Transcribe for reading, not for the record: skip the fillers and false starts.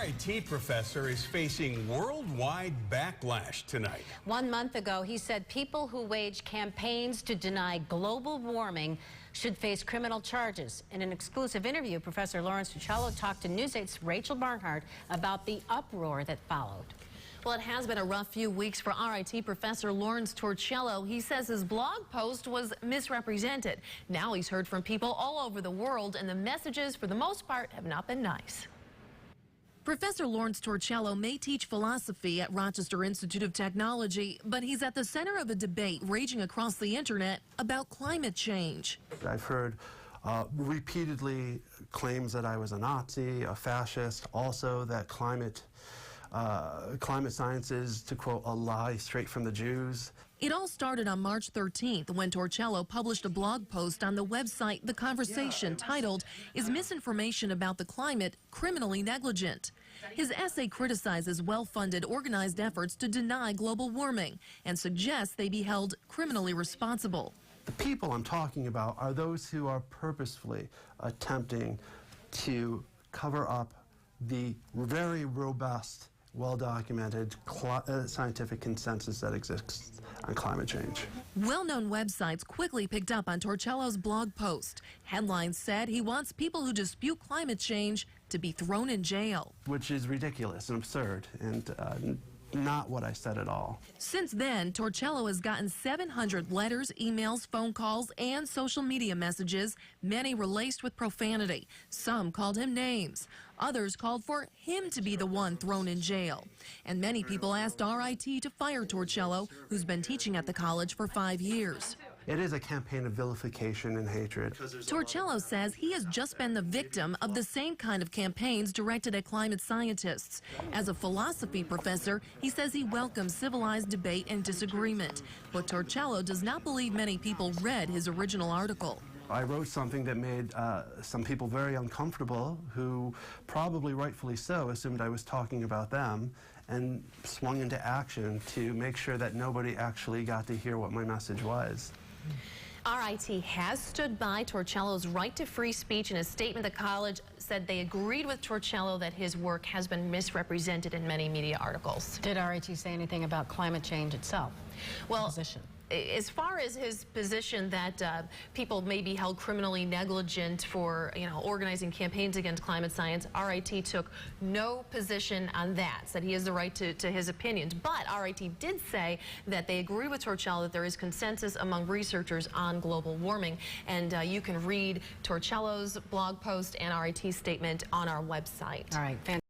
RIT professor is facing worldwide backlash tonight. 1 month ago, he said people who wage campaigns to deny global warming should face criminal charges. In an exclusive interview, Professor Lawrence Torcello talked to News 8's Rachel Barnhart about the uproar that followed. Well, it has been a rough few weeks for RIT professor Lawrence Torcello. He says his blog post was misrepresented. Now he's heard from people all over the world, and the messages, for the most part, have not been nice. Professor Lawrence Torcello may teach philosophy at Rochester Institute of Technology, but he's at the center of a debate raging across the internet about climate change. I've heard repeatedly claims that I was a Nazi, a fascist, also that climate science is, to quote, a lie straight from the Jews. It all started on March 13th when Torcello published a blog post on the website The Conversation titled, "Is Misinformation About the Climate Criminally Negligent?" His essay criticizes well-funded organized efforts to deny global warming and suggests they be held criminally responsible. The people I'm talking about are those who are purposefully attempting to cover up the very robust, well-documented scientific consensus that exists on climate change. Well-known websites quickly picked up on Torcello's blog post. Headlines said he wants people who dispute climate change to be thrown in jail. Which is ridiculous and absurd and not what I said at all. Since then, Torcello has gotten 700 letters, emails, phone calls, and social media messages, many were laced with profanity. Some called him names. Others called for him to be the one thrown in jail. And many people asked RIT to fire Torcello, who's been teaching at the college for 5 years. It is a campaign of vilification and hatred. Torcello says he has just been the victim of the same kind of campaigns directed at climate scientists. As a philosophy professor, he says he welcomes civilized debate and disagreement. But Torcello does not believe many people read his original article. I wrote something that made some people very uncomfortable, who probably rightfully so assumed I was talking about them, and swung into action to make sure that nobody actually got to hear what my message was. RIT has stood by Torcello's right to free speech. In a statement, the college said they agreed with Torcello that his work has been misrepresented in many media articles. Did RIT say anything about climate change itself? Well, as far as his position that people may be held criminally negligent for, organizing campaigns against climate science, RIT took no position on that, said he has the right to his opinions. But RIT did say that they agree with Torcello that there is consensus among researchers on global warming. And you can read Torcello's blog post and RIT's statement on our website. All right.